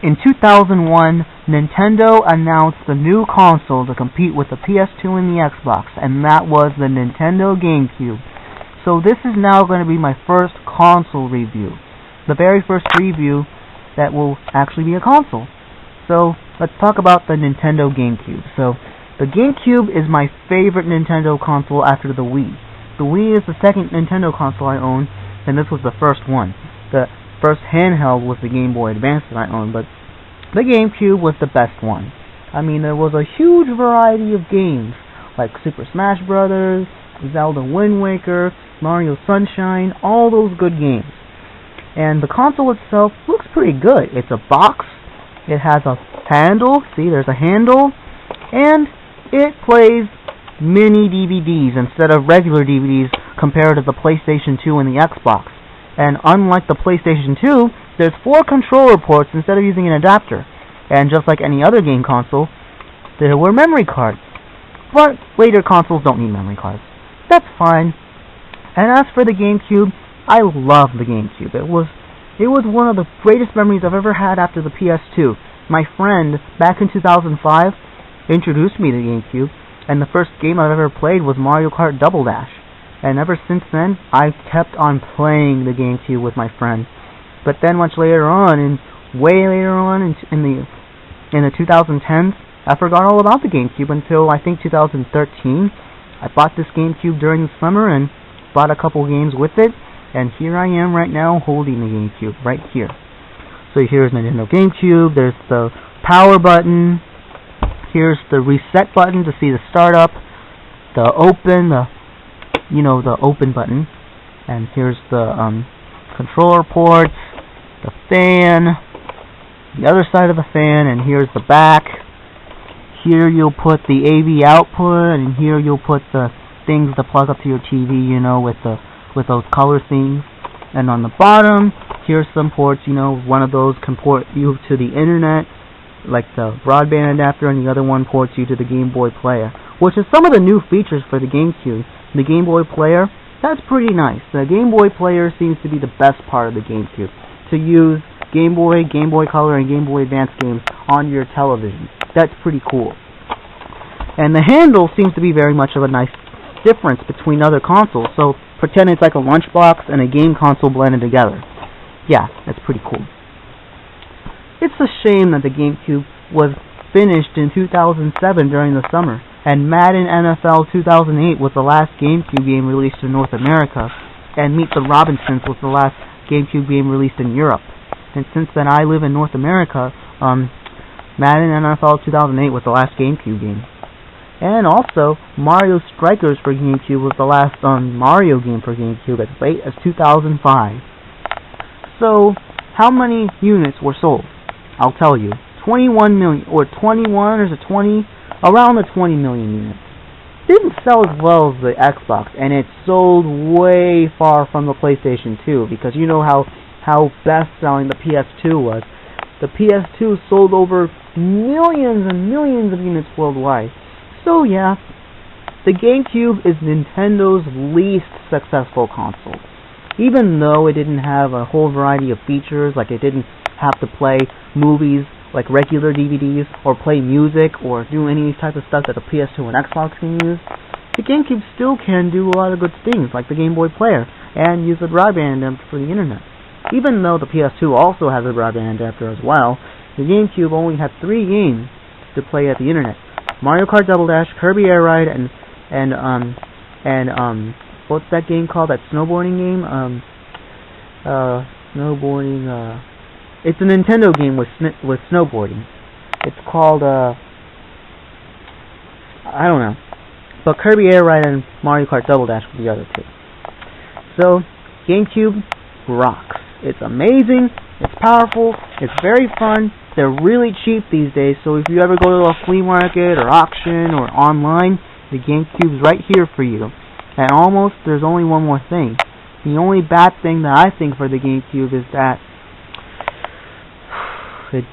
In 2001, Nintendo announced the new console to compete with the PS2 and the Xbox, and that was the Nintendo GameCube. So this is now going to be my first console review. The very first review that will actually be a console. So let's talk about the Nintendo GameCube. So the GameCube is my favorite Nintendo console after the Wii. The Wii is the second Nintendo console I own, and this was the first one. The first handheld was the Game Boy Advance that I owned, but the GameCube was the best one. I mean, there was a huge variety of games, like Super Smash Bros., Zelda Wind Waker, Mario Sunshine, all those good games. And the console itself looks pretty good. It's a box, it has a handle, see there's a handle, and it plays mini DVDs instead of regular DVDs compared to the PlayStation 2 and the Xbox. And unlike the PlayStation 2, there's 4 controller ports instead of using an adapter. And just like any other game console, there were memory cards. But later consoles don't need memory cards. That's fine. And as for the GameCube, I love the GameCube. It was one of the greatest memories I've ever had after the PS2. My friend, back in 2005, introduced me to the GameCube, and the first game I've ever played was Mario Kart Double Dash. And ever since then, I've kept on playing the GameCube with my friends. But then much later on, way later on in the 2010s, I forgot all about the GameCube until I think 2013. I bought this GameCube during the summer and bought a couple games with it. And here I am right now holding the GameCube right here. So here's Nintendo GameCube. There's the power button. Here's the reset button to see the startup. The open, the open button. And here's the controller ports, the fan, the other side of the fan, and here's the back. Here you'll put the AV output, and here you'll put the things to plug up to your TV, with those color things. And on the bottom, here's some ports, one of those can port you to the internet, like the broadband adapter, and the other one ports you to the Game Boy Player, which is some of the new features for the GameCube. The Game Boy Player, that's pretty nice. The Game Boy Player seems to be the best part of the GameCube, to use Game Boy, Game Boy Color, and Game Boy Advance games on your television. That's pretty cool. And the handle seems to be very much of a nice difference between other consoles, so pretend it's like a lunchbox and a game console blended together. Yeah, that's pretty cool. It's a shame that the GameCube was finished in 2007 during the summer, and Madden NFL 2008 was the last GameCube game released in North America, and Meet the Robinsons was the last GameCube game released in Europe. And since then I live in North America, Madden NFL 2008 was the last GameCube game. And also, Mario Strikers for GameCube was the last Mario game for GameCube as late as 2005. So, how many units were sold? I'll tell you. 21 million, or 21, or is it 20? Around the 20 million units. Didn't sell as well as the Xbox, and it sold way far from the PlayStation 2, because you know how best-selling the PS2 was. The PS2 sold over millions and millions of units worldwide. So yeah, the GameCube is Nintendo's least successful console. Even though it didn't have a whole variety of features, like it didn't have to play movies like regular DVDs, or play music, or do any type of stuff that the PS2 and Xbox can use, the GameCube still can do a lot of good things, like the Game Boy Player, and use a broadband adapter for the internet. Even though the PS2 also has a broadband adapter as well, the GameCube only had 3 games to play at the internet. Mario Kart Double Dash, Kirby Air Ride, and what's that game called? That snowboarding game? It's a Nintendo game with snowboarding. It's called I don't know. But Kirby Air Ride and Mario Kart Double Dash were the other 2. So GameCube rocks. It's amazing. It's powerful. It's very fun. They're really cheap these days, so if you ever go to a flea market or auction or online, the GameCube's right here for you. And there's only one more thing. The only bad thing that I think for the GameCube is that it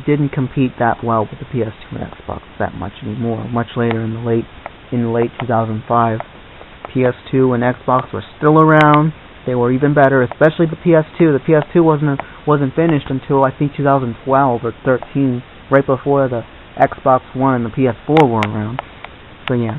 didn't compete that well with the PS2 and Xbox that much anymore. Much later in the late 2005, PS2 and Xbox were still around, They were even better, especially the PS2. The PS2 wasn't finished until I think 2012 or 13, right before the Xbox One and the PS4 were around. So yeah.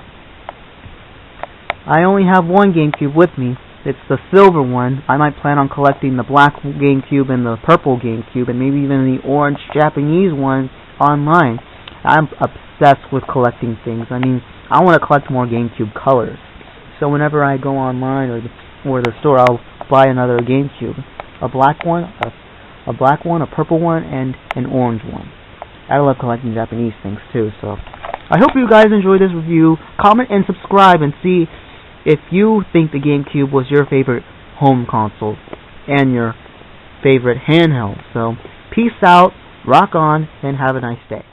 I only have one GameCube with me. It's the silver one. I might plan on collecting the black GameCube and the purple GameCube and maybe even the orange Japanese one online. I'm obsessed with collecting things. I mean, I want to collect more GameCube colors. So whenever I go online or the store, I'll buy another GameCube. A black one, a purple one, and an orange one. I love collecting Japanese things too, so I hope you guys enjoyed this review. Comment and subscribe and see if you think the GameCube was your favorite home console and your favorite handheld. So, peace out, rock on, and have a nice day.